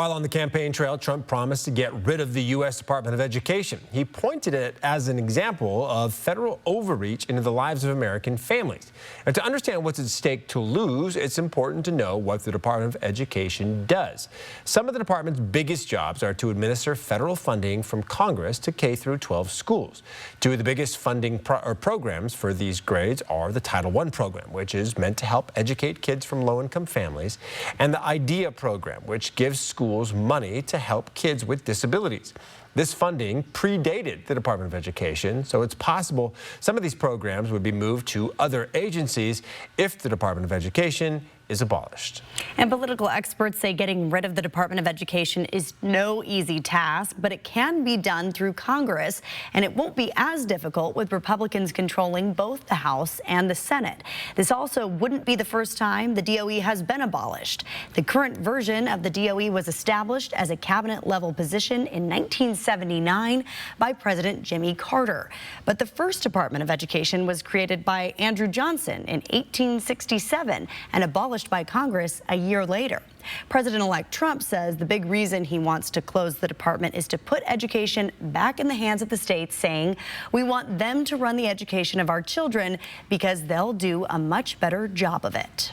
While on the campaign trail, Trump promised to get rid of the U.S. Department of Education. He pointed it as an example of federal overreach into the lives of American families. And to understand what's at stake to lose, it's important to know what the Department of Education does. Some of the department's biggest jobs are to administer federal funding from Congress to K-12 schools. Two of the biggest funding programs for these grades are the Title I program, which is meant to help educate kids from low-income families, and the IDEA program, which gives schools money to help kids with disabilities. This funding predated the Department of Education, so it's possible some of these programs would be moved to other agencies if the Department of Education is abolished. And political experts say getting rid of the Department of Education is no easy task, but it can be done through Congress, and it won't be as difficult with Republicans controlling both the House and the Senate. This also wouldn't be the first time the DOE has been abolished. The current version of the DOE was established as a cabinet-level position in 1979 by President Jimmy Carter. But the first Department of Education was created by Andrew Johnson in 1867 and abolished by Congress a year later. President-elect Trump says the big reason he wants to close the department is to put education back in the hands of the states, saying, "We want them to run the education of our children because they'll do a much better job of it."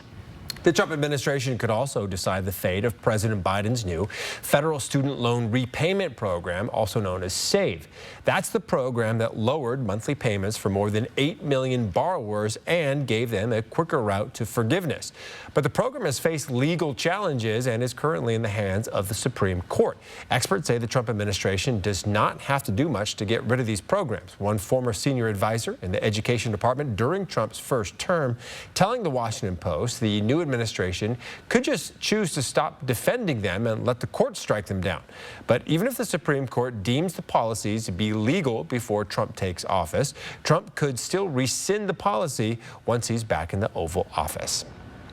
The Trump administration could also decide the fate of President Biden's new federal student loan repayment program, also known as SAVE. That's the program that lowered monthly payments for more than 8 million borrowers and gave them a quicker route to forgiveness. But the program has faced legal challenges and is currently in the hands of the Supreme Court. Experts say the Trump administration does not have to do much to get rid of these programs. One former senior advisor in the Education Department during Trump's first term telling the Washington Post the new administration could just choose to stop defending them and let the courts strike them down. But even if the Supreme Court deems the policies to be legal before Trump takes office, Trump could still rescind the policy once he's back in the Oval Office.